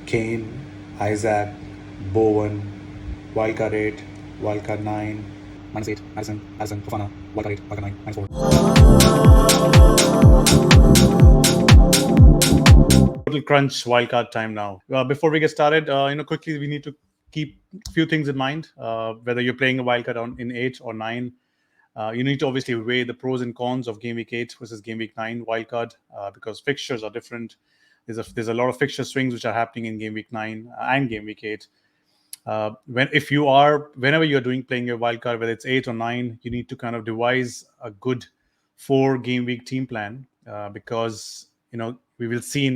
Kane, Isak, Bowen, wildcard 8, wildcard 9, -8, Maddison, Fofana, wildcard 8, wildcard 9, -4. Total crunch wildcard time now. Before we get started, quickly we need to keep a few things in mind. Whether you're playing a wildcard in 8 or 9, you need to obviously weigh the pros and cons of game week 8 versus game week 9 wildcard because fixtures are different. There's a lot of fixture swings which are happening in game week 9 and game week 8. Whenever you're playing your wildcard, whether it's 8 or 9, you need to kind of devise a good 4 game week team plan because we will see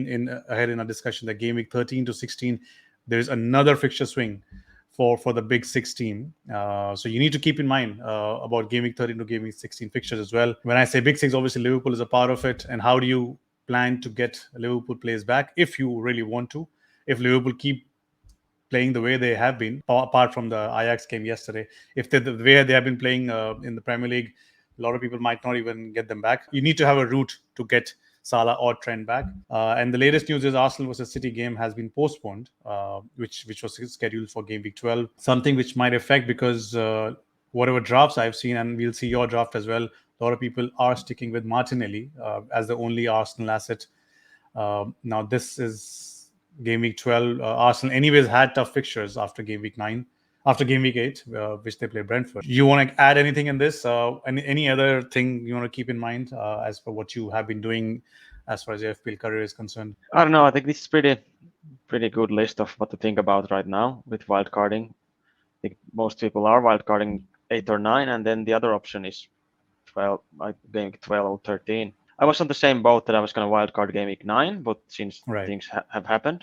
ahead in our discussion that game week 13 to 16 there's another fixture swing for the big 16. So you need to keep in mind about game week 13 to game week 16 fixtures as well. When I say big 6, obviously Liverpool is a part of it. And how do you plan to get Liverpool players back if you really want to? If Liverpool keep playing the way they have been, apart from the Ajax game yesterday, if the way they have been playing in the Premier League, a lot of people might not even get them back. You need to have a route to get Salah or Trent back. And the latest news is Arsenal versus City game has been postponed, which was scheduled for game week 12. Something which might affect because whatever drafts I've seen, and we'll see your draft as well, a lot of people are sticking with Martinelli as the only Arsenal asset. Now this is game week 12. Arsenal anyways had tough fixtures after game week 9. After game week 8, which they play Brentford. You want to add anything in this? Any other thing you want to keep in mind as for what you have been doing as far as your FPL career is concerned? I don't know. I think this is pretty good list of what to think about right now with wildcarding. I think most people are wildcarding 8 or 9, and then the other option is 12, game week 12 or 13. I was on the same boat that I was going to wildcard game week 9, but since things have happened,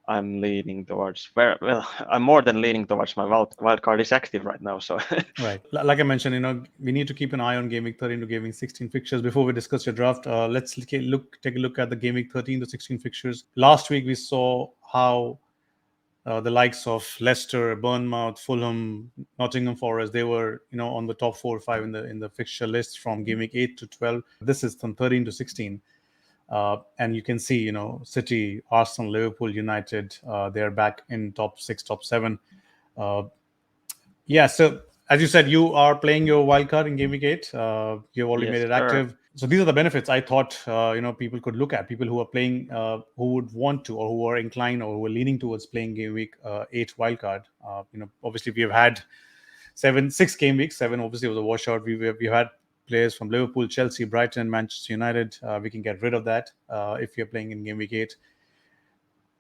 I'm leaning towards I'm more than leaning towards my wild card is active right now. So right, like I mentioned, we need to keep an eye on game week 13 to game week 16 fixtures before we discuss your draft. Let's take a look at the game week 13 to 16 fixtures. Last week we saw how the likes of Leicester, Bournemouth, Fulham, Nottingham Forest, they were on the top 4 or 5 in the fixture list from game week 8 to 12. This is from 13 to 16. And you can see, City, Arsenal, Liverpool, United, they're back in top 6, top 7. So as you said, you are playing your wild card in game week 8. You've already made it active. So these are the benefits I thought people could look at. People who are playing, who would want to, or who are inclined, or who are leaning towards playing game week 8 wild card. Obviously we have had 6 game weeks. 7 obviously was a washout. We've had players from Liverpool, Chelsea, Brighton, Manchester United. We can get rid of that if you're playing in game week 8.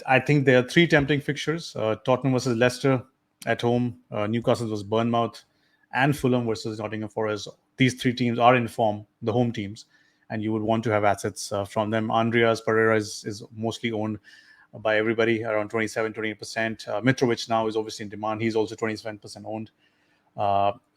I think there are 3 tempting fixtures: Tottenham versus Leicester at home, Newcastle versus Bournemouth, and Fulham versus Nottingham Forest. These 3 teams are in form, the home teams, and you would want to have assets from them. Andreas Pereira is mostly owned by everybody, around 27-28%. Mitrovic now is obviously in demand. He's also 27% owned.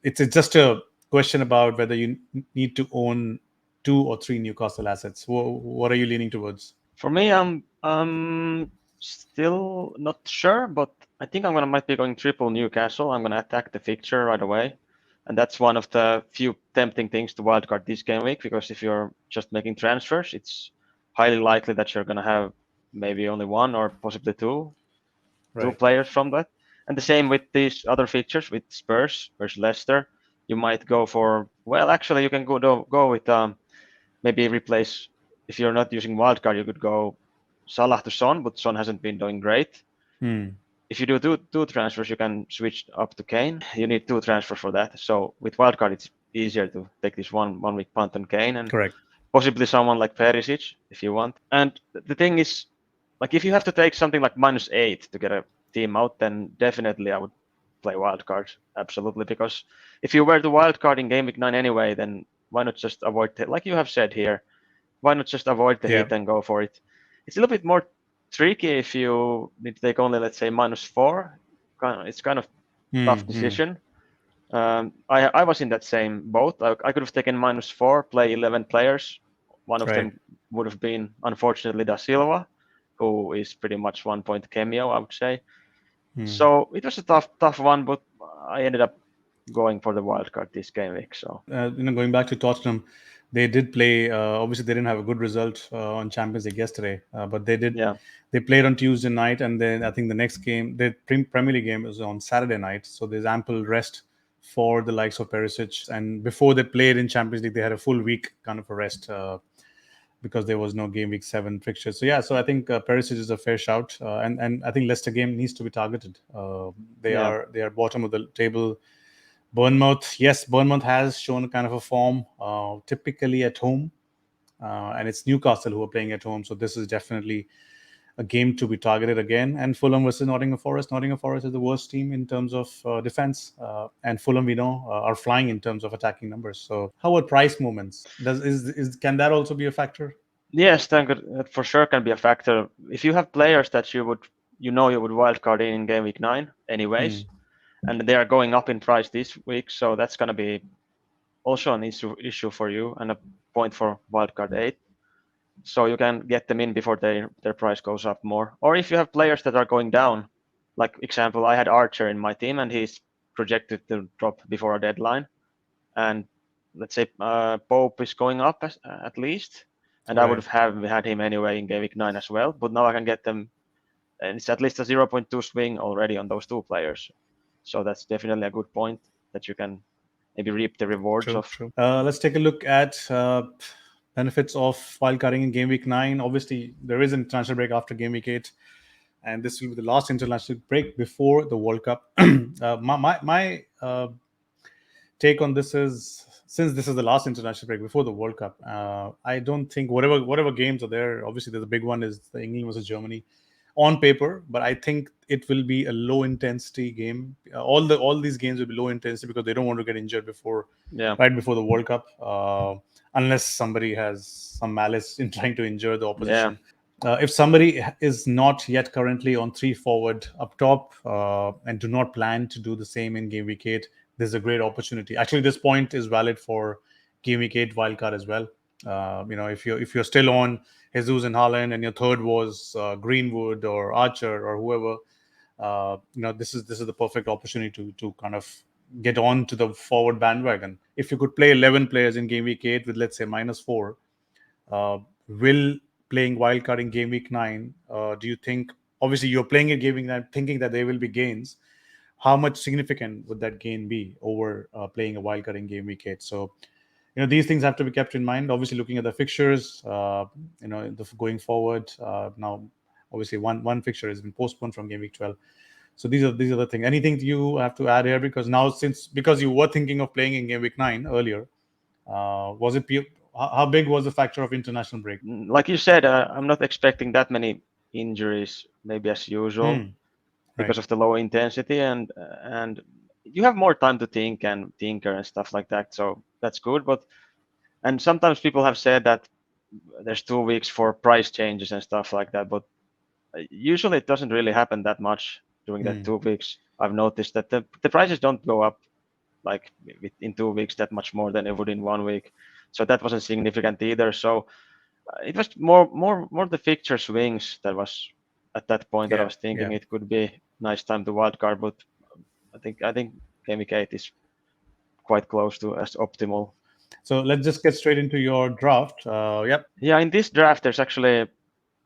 It's just a question about whether you need to own 2 or 3 Newcastle assets. What are you leaning towards? For me, I'm still not sure, but I think might be going triple Newcastle. I'm gonna attack the fixture right away, and that's one of the few tempting things to wildcard this game week, because if you're just making transfers, it's highly likely that you're gonna have maybe only 1 or possibly 2 players from that. And the same with these other fixtures with Spurs versus Leicester. You might go for, actually you can go with maybe replace, if you're not using wildcard, you could go Salah to Son, but Son hasn't been doing great. If you do two transfers, you can switch up to Kane. You need 2 transfers for that. So with wildcard, it's easier to take this one week punt on Kane and possibly someone like Perisic if you want. And the thing is, like if you have to take something like -8 to get a team out, then definitely I would play wildcard, absolutely. Because if you were to wildcard in game week 9 anyway, then why not just avoid like you have said here? Why not just avoid the hit and go for it? It's a little bit more tricky if you need to take only, let's say, -4. It's kind of tough decision. I was in that same boat. I could have taken -4, play 11 players. One of them would have been, unfortunately, Da Silva, who is pretty much 1 point cameo, I would say. So it was a tough one, but I ended up going for the wildcard this game week. So Going back to Tottenham, they did play. Obviously, they didn't have a good result on Champions League yesterday, but they did. yeah, They played on Tuesday night, and then I think the next game, the Premier League game, was on Saturday night. So there's ample rest for the likes of Perisic. And before they played in Champions League, they had a full week kind of a rest because there was no game week 7 fixtures. So yeah, so I think Perisic is a fair shout, and I think Leicester game needs to be targeted. They yeah, are bottom of the table. Bournemouth, yes, Bournemouth has shown a kind of a form, typically at home, and it's Newcastle who are playing at home. So this is definitely a game to be targeted again. And Fulham versus Nottingham Forest. Nottingham Forest is the worst team in terms of defense, and Fulham, we know, are flying in terms of attacking numbers. So how about price movements? Can that also be a factor? yes, that for sure can be a factor. If you have players that you would wildcard in game week 9 anyways, and they are going up in price this week, so that's going to be also an issue for you and a point for wildcard 8. So you can get them in before their price goes up more. Or if you have players that are going down, like example, I had Archer in my team and he's projected to drop before a deadline, and let's say Pope is going up at least, and I would Right. have had him anyway in game week 9 as well. But now I can get them, and it's at least a 0.2 swing already on those two players. So that's definitely a good point that you can maybe reap the rewards True, of. true. Let's take a look at benefits of wildcarding in game week 9. Obviously, there is an international break after game week 8, and this will be the last international break before the World Cup. My take on this is, since this is the last international break before the World Cup, I don't think whatever games are there. Obviously, the big one is the England versus Germany on paper, but I think it will be a low intensity game. All these games will be low intensity because they don't want to get injured Yeah, right before the World Cup, unless somebody has some malice in trying to injure the yeah, opposition. If somebody is not yet currently on 3 forward up top, and do not plan to do the same in game week 8, there's a great opportunity. Actually, this point is valid for game week 8 wildcard as well. If you're still on Jesus and Haaland, and your third was Greenwood or Archer or whoever, this is the perfect opportunity to kind of get on to the forward bandwagon. If you could play 11 players in game week 8 with, let's say, -4, will playing wildcard in game week 9, do you think, obviously you're playing it game week 9 thinking that there will be gains, how much significant would that gain be over playing a wildcard in game week 8? So these things have to be kept in mind. Obviously, looking at the fixtures, going forward, now obviously one fixture has been postponed from game week 12. So these are the things. Anything you have to add here? Because now, because you were thinking of playing in game week 9 earlier, was it how big was the factor of international break? like you said, I'm not expecting that many injuries, maybe as usual, Right. because of the low intensity, and you have more time to think and tinker and stuff like that. So that's good. And sometimes people have said that there's 2 weeks for price changes and stuff like that, but usually it doesn't really happen that much during that 2 weeks. I've noticed that the prices don't go up like in 2 weeks that much more than it would in 1 week. So that wasn't significant either. So it was more the fixture swings that was at that point that I Yeah. was thinking Yeah. it could be nice time to wildcard, but I think game week 8 is quite close to as optimal. So let's just get straight into your draft. Yep. Yeah, in this draft there's actually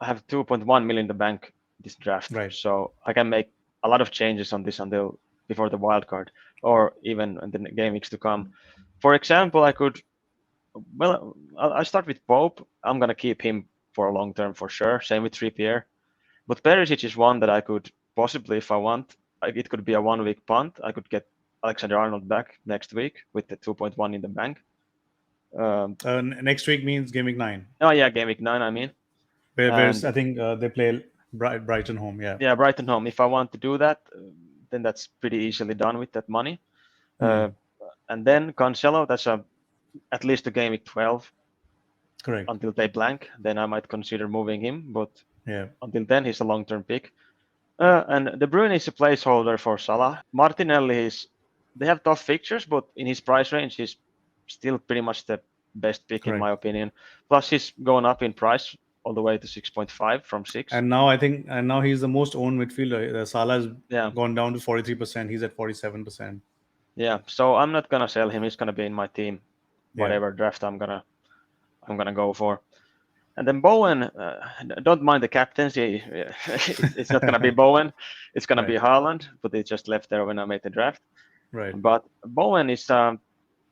I have 2.1 million in the bank this draft, Right. so I can make a lot of changes on this until before the wildcard or even in the game weeks to come. For example, I could I'll start with Pope. I'm gonna keep him for a long term for sure. Same with Trippier. But Perisic is one that I could possibly, if I want, it could be a 1 week punt. I could get Alexander Arnold back next week with the 2.1 in the bank. Next week means game week 9. Oh yeah, game week 9, I mean. Where's, And I think they play Brighton home. Yeah. yeah, Brighton home. If I want to do that, then that's pretty easily done with that money. Uh, and then Cancelo, that's at least a game week 12 Correct. until they blank. Then I might consider moving him, but Yeah. until then, he's a long-term pick. And De Bruyne is a placeholder for Salah. Martinelli they have tough fixtures, but in his price range, he's still pretty much the best pick in Correct. my opinion. Plus, he's going up in price all the way to 6.5 from 6. And now he's the most owned midfielder. Salah's Yeah, gone down to 43%. He's at 47%. Yeah, so I'm not gonna sell him. He's gonna be in my team, Yeah. whatever draft I'm gonna go for. And then Bowen, don't mind the captaincy. It's not gonna be Bowen. It's gonna Right. be Haaland, but it just left there when I made the draft. Right. But Bowen is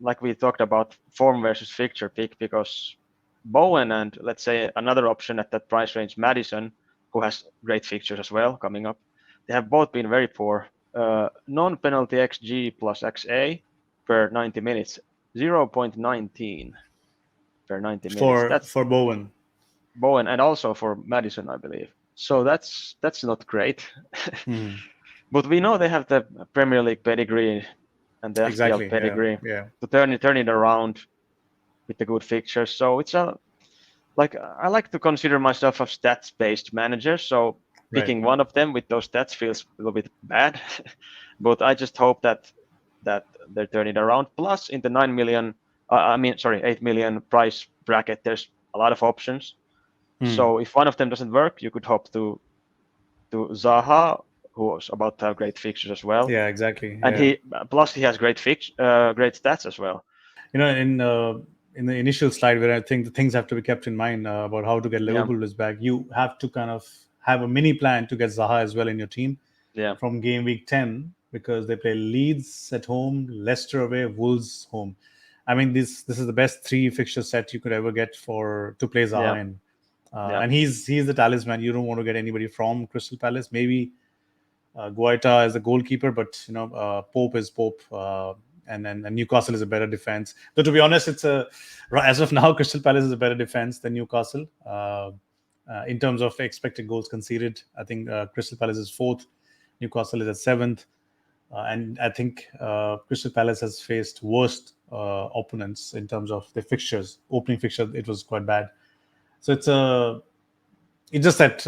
like we talked about form versus fixture pick, because Bowen and let's say another option at that price range, Maddison, who has great fixtures as well coming up, they have both been very poor. Non-penalty XG plus XA per 90 minutes, 0.19 per 90 minutes. For That's Bowen. Bowen, and also for Maddison, I believe. So that's not great. Hmm. But we know they have the Premier League pedigree and the FPL Exactly. Yeah. pedigree Yeah. to turn it around with the good fixtures. So it's a like I like to consider myself a stats-based manager. So Right. picking one of them with those stats feels a little bit bad, but I just hope that they turn it around. Plus, in the 9 million, 8 million price bracket, there's a lot of options. Hmm. So if one of them doesn't work, you could hop to Zaha, who was about to have great fixtures as well, Yeah. Exactly. and Yeah. he has great stats as well. In the initial slide where I think the things have to be kept in mind about how to get Yeah, Liverpool is back, you have to kind of have a mini plan to get Zaha as well in your team yeah, from game week 10, because they play Leeds at home, Leicester away, Wolves home. I mean, this is the best three fixture set you could ever get for to play yeah, Zaha in. yeah, And he's the talisman. You don't want to get anybody from Crystal Palace. Maybe Guaita is the goalkeeper, but Pope is Pope, and Newcastle is a better defense. Though to be honest, it's a as of now, Crystal Palace is a better defense than Newcastle in terms of expected goals conceded. I think Crystal Palace is fourth, Newcastle is at seventh, and I think Crystal Palace has faced worst opponents in terms of their fixtures. Opening fixture, it was quite bad. So it's just that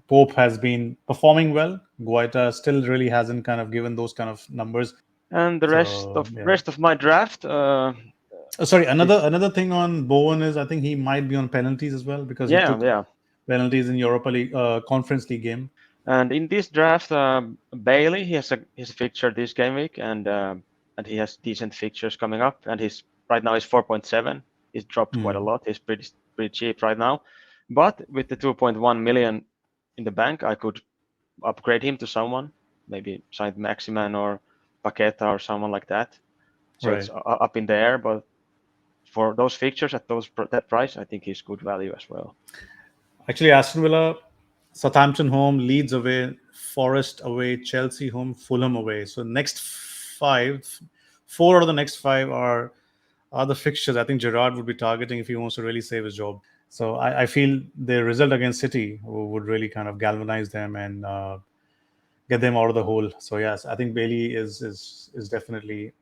Pope has been performing well. Guaita still really hasn't kind of given those kind of numbers. and the So yeah. rest of my draft, Sorry, is another thing on Bowen is I think he might be on penalties as well, because he yeah, took yeah. penalties in Europa League Conference League game. And in this draft, Bailey, he has a fixture this game week, and he has decent fixtures coming up. And he's right now he's 4.7. He's dropped quite a Hmm. lot. He's pretty cheap right now. But with the 2.1 million in the bank, I could upgrade him to someone, maybe Saint Maximan or Pacqueta or someone like that. So it's Right. up in the air. But for those fixtures at that price, I think he's good value as well. Actually, Aston Villa, Southampton home, Leeds away, Forest away, Chelsea home, Fulham away. So next five, four out of the next five are the fixtures I think Gerrard would be targeting if he wants to really save his job. So I feel the result against City would really kind of galvanize them and get them out of the hole. So yes, I think Bailey is definitely,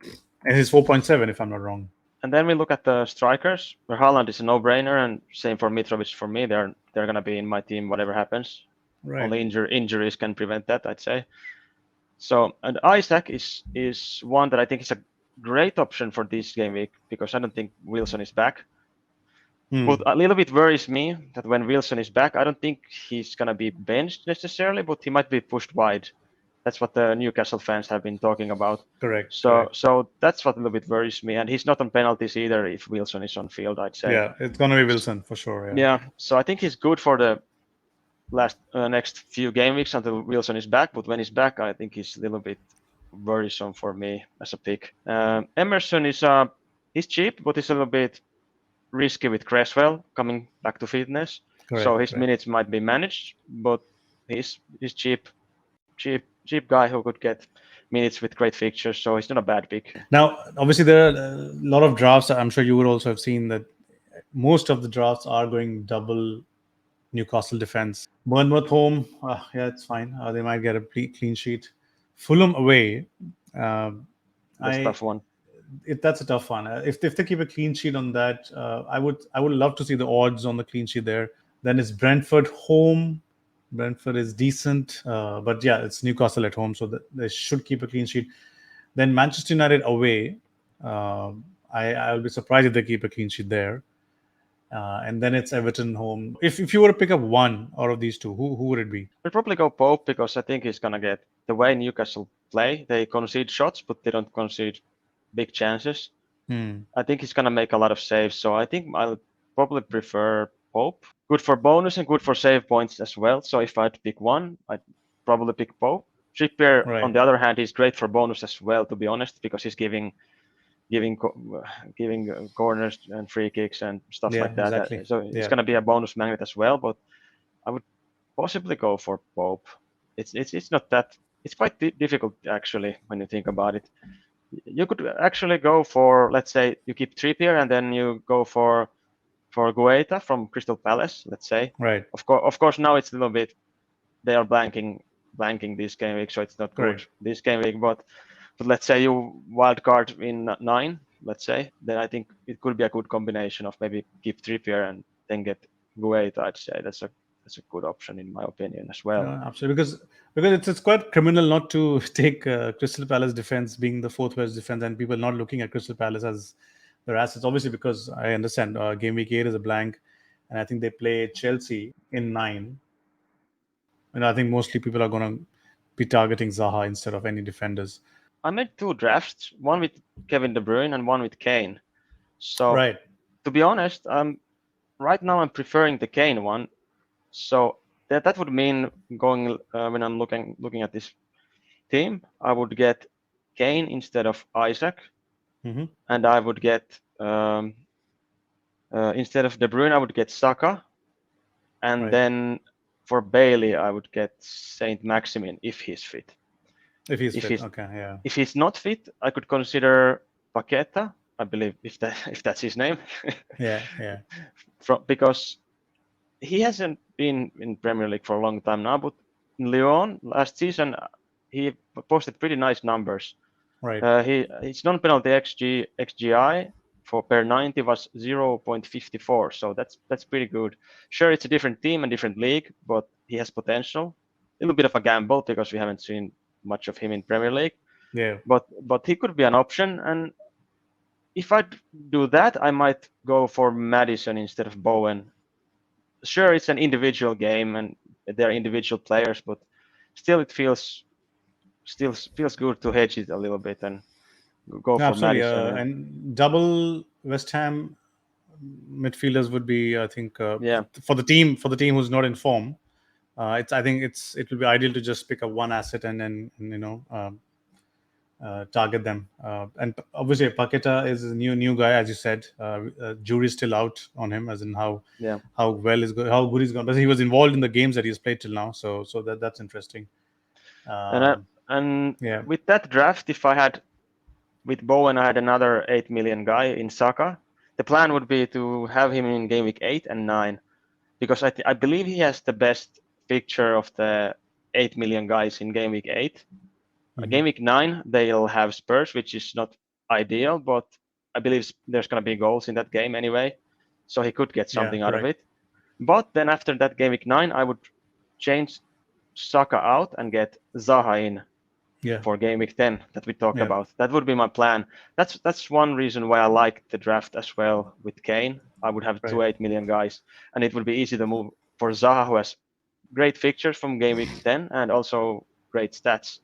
and he's 4.7 if I'm not wrong. And then we look at the strikers, where Haaland is a no-brainer, and same for Mitrovic for me. They're gonna be in my team whatever happens. Right. Only injuries can prevent that, I'd say. So, and Isak is one that I think is a great option for this game week, because I don't think Wilson is back. But Hmm. a little bit worries me that when Wilson is back, I don't think he's gonna be benched necessarily, but he might be pushed wide. That's what the Newcastle fans have been talking about. Correct. So Correct. so that's what a little bit worries me. And he's not on penalties either if Wilson is on field, I'd say. Yeah, it's gonna be Wilson for sure. Yeah. Yeah, so I think he's good for the next few game weeks until Wilson is back. But when he's back, I think he's a little bit worrisome for me as a pick. Emerson is he's cheap, but he's a little bit risky with Cresswell coming back to fitness. So Correct. his Correct. minutes might be managed, but he's cheap guy who could get minutes with great fixtures. So he's not a bad pick. Now, obviously, there are a lot of drafts. I'm sure you would also have seen that most of the drafts are going double Newcastle defense. Bournemouth home, yeah, it's fine. They might get a clean sheet. Fulham away, um, That's a I tough one. that's a tough one. If they keep a clean sheet on that, I would love to see the odds on the clean sheet there. Then it's Brentford home. Brentford is decent, but yeah, it's Newcastle at home, so they should keep a clean sheet. Then Manchester United away. I'll be surprised if they keep a clean sheet there. and then it's Everton home. If you were to pick up one out of these two, who would it be? I'll probably go Pope because I think he's gonna get the way Newcastle play. They concede shots, but they don't concede big chances. Hmm. I think he's gonna make a lot of saves, so I think I'll probably prefer Pope. Good for bonus and good for save points as well. So if I had to pick one, I'd probably pick Pope. Trippier, on Right. the other hand, is great for bonus as well, to be honest, because he's giving corners and free kicks and stuff Yeah. like that. Exactly. So it's Yeah. gonna be a bonus magnet as well. But I would possibly go for Pope. It's not that. It's quite difficult actually when you think about it. You could actually go for, let's say you keep Trippier and then you go for Guaita from Crystal Palace, let's say. Right. Of course, now it's a little bit they are blanking this game week, so it's not good Correct. this game week. But let's say you wild card in 9, let's say, then I think it could be a good combination of maybe keep Trippier and then get Guaita. I'd say that's a good option in my opinion as well. Absolutely, because it's quite criminal not to take Crystal Palace defense being the fourth best defense, and people not looking at Crystal Palace as their assets. Obviously, because I understand game week 8 is a blank, and I think they play Chelsea in 9, and I think mostly people are going to be targeting Zaha instead of any defenders. I made 2 drafts, one with Kevin De Bruyne and one with Kane. So Right. to be honest, right now I'm preferring the Kane one. So that would mean going when I'm looking at this team, I would get Kane instead of Isak, Hmm. and I would get instead of De Bruyne, I would get Saka, and Right. then for Bailey, I would get Saint Maximin if he's fit. If he's If fit, he's okay, yeah, if he's not fit, I could consider Pacqueta, I believe, if that's his name, yeah, yeah, because he hasn't been in Premier League for a long time now, but in Lyon last season he posted pretty nice numbers. right, His non-penalty XGI for per 90 was 0.54, so that's pretty good. Sure, it's a different team and different league, but he has potential. A little bit of a gamble because we haven't seen much of him in Premier League, yeah, but he could be an option. And if I do that, I might go for Maddison instead of Bowen. Sure, it's an individual game and they're individual players, but still it feels good to hedge it a little bit and go for absolutely. Maddison. And double West Ham midfielders would be, I think, Yeah, for the team who's not in form. I think it will be ideal to just pick up one asset and then target them. And obviously, Paqueta is a new guy, as you said. Jury's still out on him, as in yeah. how good he's gone. But he was involved in the games that he's played till now, so that's interesting. And Yeah, with that draft, if I had with Bowen, I had another 8 million guy in Saka. The plan would be to have him in game week 8 and 9 because I believe he has the best picture of the 8 million guys in game week 8. hmm, Game week 9, they'll have Spurs, which is not ideal, but I believe there's going to be goals in that game anyway. So he could get yeah, something out of correct. it. But then after that game week 9, I would change Saka out and get Zaha in Yeah, for game week 10 that we talk yeah, about. That would be my plan. That's one reason why I like the draft as well with Kane. I would have right. 2 8 million guys, and it would be easy to move for Zaha, who has great fixtures from game week 10 and also great stats.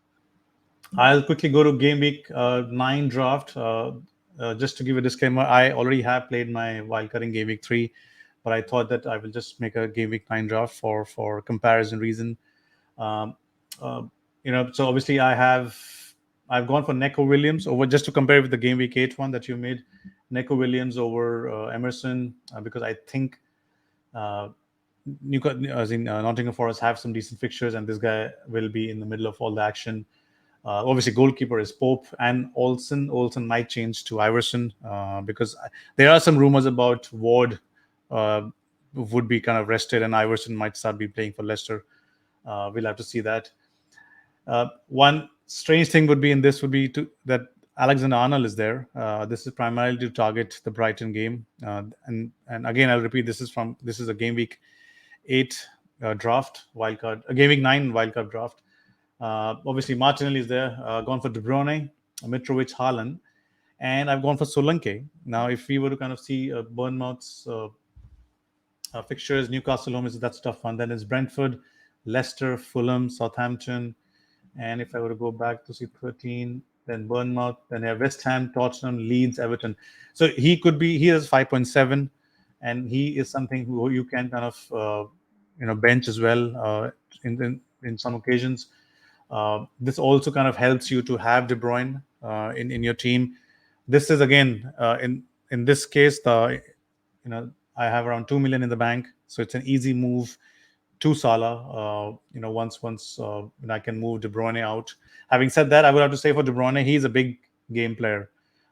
I'll quickly go to game week 9 draft. Just to give a disclaimer, I already have played my wildcard in game week 3, but I thought that I will just make a game week 9 draft for comparison reason. Um, uh, so obviously I've gone for Neco Williams over, just to compare with the game week 8 one that you made. Neco Williams over Emerson, because I think uh, Nottingham Forest have some decent fixtures, and this guy will be in the middle of all the action. Obviously, goalkeeper is Pope and Olsen. Olsen might change to Iverson, because there are some rumors about Ward would be kind of rested, and Iverson might start be playing for Leicester. We'll have to see that. One strange thing would be in this would be that Alexander Arnold is there. This is primarily to target the Brighton game, and again I'll repeat, this is a game week 8 draft wildcard, a game week 9 wildcard draft. Obviously, Martinelli is there. Gone for De Bruyne, Mitrovic, Haaland, and I've gone for Solanke. Now, if we were to kind of see Bournemouth's Fixtures, Newcastle home, that's a tough one. Then it's Brentford, Leicester, Fulham, Southampton. And if I were to go back to see 13, then Bournemouth, then yeah, West Ham, Tottenham, Leeds, Everton. So he has 5.7, and he is something who you can kind of, bench as well in some occasions. This also kind of helps you to have De Bruyne in your team. This is again in this case I have around 2 million in the bank, so it's an easy move to Salah. Once I can move De Bruyne out. Having said that, I would have to say for De Bruyne, he's a big game player,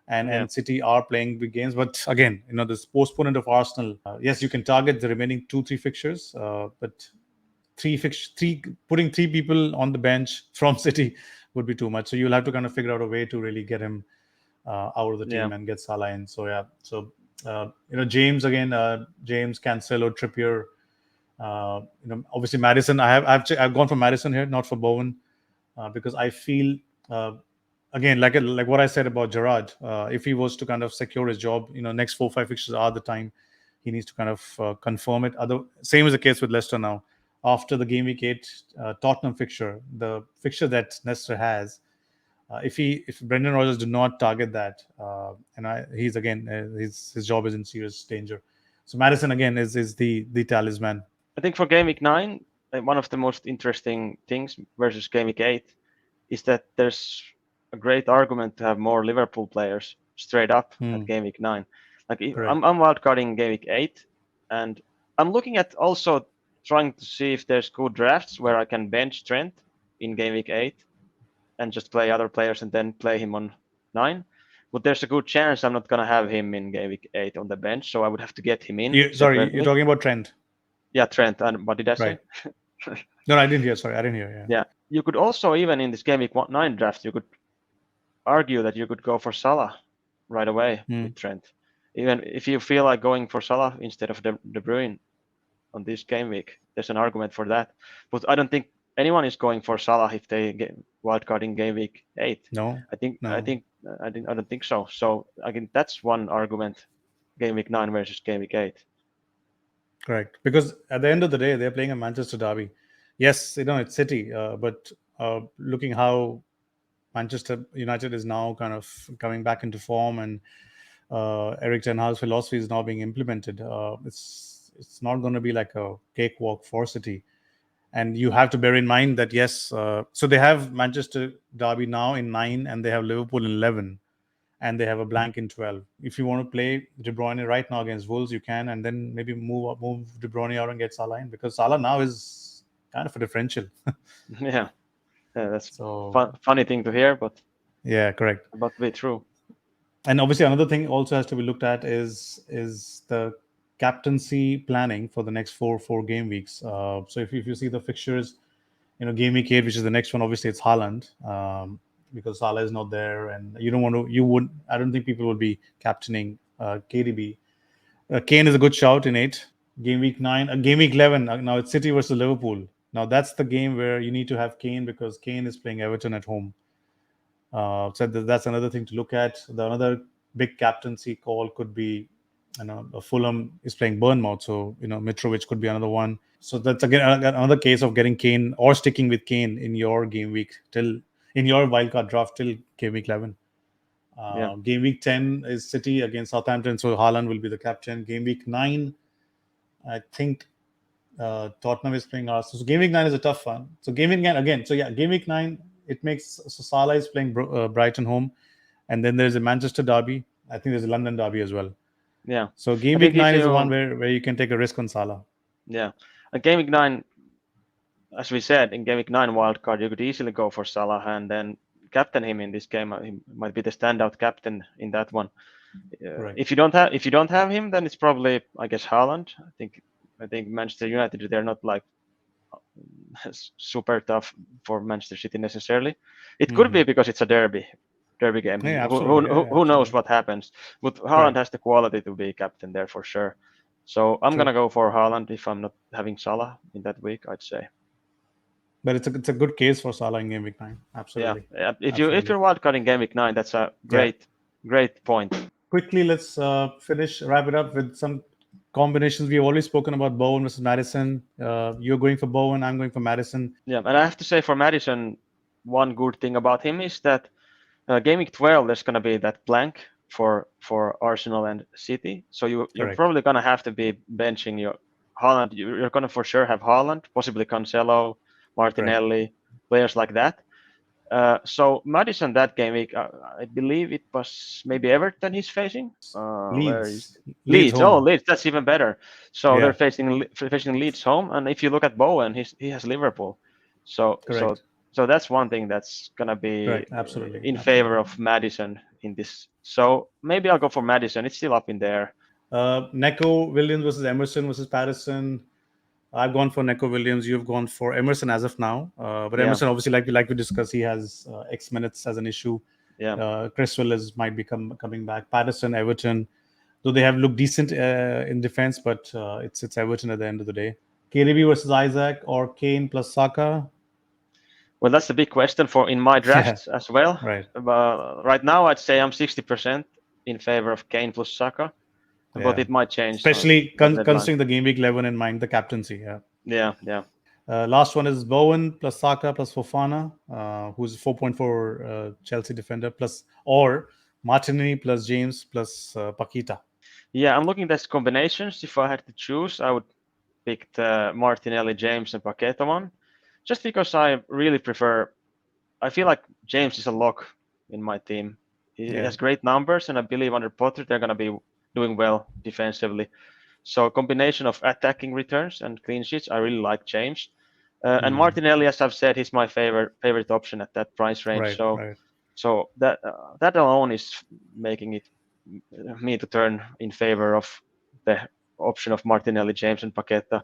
Yeah. and City are playing big games. But again, this postponement of Arsenal. Yes, you can target the remaining 2-3 fixtures, but three putting three people on the bench from City would be too much. So you'll have to kind of figure out a way to really get him out of the Yeah. team and get Salah in. So yeah, James again, James, Cancelo, Trippier. Obviously Maddison. I've gone for Maddison here, not for Bowen, because I feel again like what I said about Gerrard. If he was to kind of secure his job, next 4-5 fixtures are the time he needs to kind of confirm it. Same is the case with Leicester now. After the game week 8 Tottenham fixture, the fixture that Leicester has, if Brendan Rodgers do not target that, he's again his job is in serious danger. So Maddison again is the talisman. I think for game week 9, one of the most interesting things versus game week 8 is that there's a great argument to have more Liverpool players straight up at game week 9. Like I'm wildcarding game week 8, and I'm looking at also trying to see if there's good drafts where I can bench Trent in game week 8 and just play other players and then play him on 9. But there's a good chance I'm not going to have him in game week 8 on the bench, so I would have to get him in. You're talking about Trent? Yeah, Trent. And what did I say? No, I didn't hear. Sorry, I didn't hear. Yeah. You could also, even in this game week 9 draft, you could argue that you could go for Salah right away with Trent. Even if you feel like going for Salah instead of De Bruyne on this game week, there's an argument for that. But I don't think anyone is going for Salah if they get wildcard in game week 8. No, I don't think so. So again, that's one argument: game week 9 versus game week 8. Correct, because at the end of the day, they're playing a Manchester derby. Yes, it's City, but looking how Manchester United is now kind of coming back into form, and Eric Ten Hag's philosophy is now being implemented. It's not going to be like a cakewalk for City, and you have to bear in mind that yes, so they have Manchester derby now in 9, and they have Liverpool in 11, and they have a blank in 12. If you want to play De Bruyne right now against Wolves, you can, and then maybe move De Bruyne out and get Salah in, because Salah now is kind of a differential. Yeah, that's funny thing to hear, but yeah, correct. But be true. And obviously, another thing also has to be looked at is the captaincy planning for the next four game weeks. So if you see the fixtures, game week 8, which is the next one, obviously it's Haaland, because Salah is not there, and I don't think people will be captaining KDB. Kane is a good shout in 8. Game week 9, game week 11. Now it's City versus Liverpool. Now that's the game where you need to have Kane, because Kane is playing Everton at home. So that's another thing to look at. Another big captaincy call could be, Fulham is playing Bournemouth, so Mitrovic could be another one. So that's again another case of getting Kane or sticking with Kane in your game week in your wildcard draft till game week 11. Game week 10 is City against Southampton, so Haaland will be the captain. Game week 9, I think Tottenham is playing Arsenal. So game week 9 is a tough one. So game week 9 again. So yeah, game week 9 it makes Salah is playing Brighton home, and then there's a Manchester derby. I think there's a London derby as well. Yeah. So game week 9 is the one where you can take a risk on Salah. Yeah, game week 9, as we said, in game week 9 wildcard, you could easily go for Salah and then captain him in this game. He might be the standout captain in that one. Right. If you don't have him, then it's probably, I guess, Haaland. I think Manchester United, they're not like super tough for Manchester City necessarily. It could be because it's a derby game. Yeah, who knows what happens? But Haaland has the quality to be captain there for sure. So I'm gonna go for Haaland if I'm not having Salah in that week, I'd say. But it's a good case for Salah in game week 9. Absolutely. Yeah. If you're wildcarding game week 9, that's a great point. Quickly, let's wrap it up with some combinations. We've always spoken about Bowen versus Maddison. You're going for Bowen. I'm going for Maddison. Yeah, and I have to say for Maddison, one good thing about him is that game week 12 there's going to be that blank for Arsenal and City. So you're Correct. probably going to have to be benching your Haaland. You're going to for sure have Haaland, possibly Cancelo, Martinelli, players like that. So Maddison that game week, I believe it was maybe Everton he's facing. Where is Leeds. Oh, Home. Leeds. That's even better. So Yeah. they're facing Leeds home, and if you look at Bowen, he has Liverpool. So Correct. so that's one thing that's gonna be Correct. Absolutely. in favor of Maddison in this. So maybe I'll go for Maddison. It's still up in there. Neco Williams versus Emerson versus Patterson. I've gone for Neco Williams. You've gone for Emerson as of now. But Yeah. Emerson, obviously, like we discussed, he has X minutes as an issue. Yeah. Chris Willis might be coming back. Patterson, Everton, though they have looked decent in defense, but it's Everton at the end of the day. KDB versus Isak or Kane plus Saka. Well, that's the big question for in my drafts as well. Right. Right now, I'd say I'm 60% in favor of Kane plus Saka, but it might change. Especially considering the game week 11 in mind, the captaincy. Yeah. Last one is Bowen plus Saka plus Fofana, who's 4.4 Chelsea defender, plus or Martinelli plus James plus Pacqueta. Yeah, I'm looking at combinations. If I had to choose, I would pick the Martinelli, James, and Pacqueta one, just because I really prefer. I feel like James is a lock in my team. He has great numbers, and I believe under Potter they're going to be doing well defensively. So a combination of attacking returns and clean sheets, I really like James. And Martinelli, as I've said, he's my favorite option at that price range. So that alone is making it me to turn in favor of the option of Martinelli, James, and Pacqueta.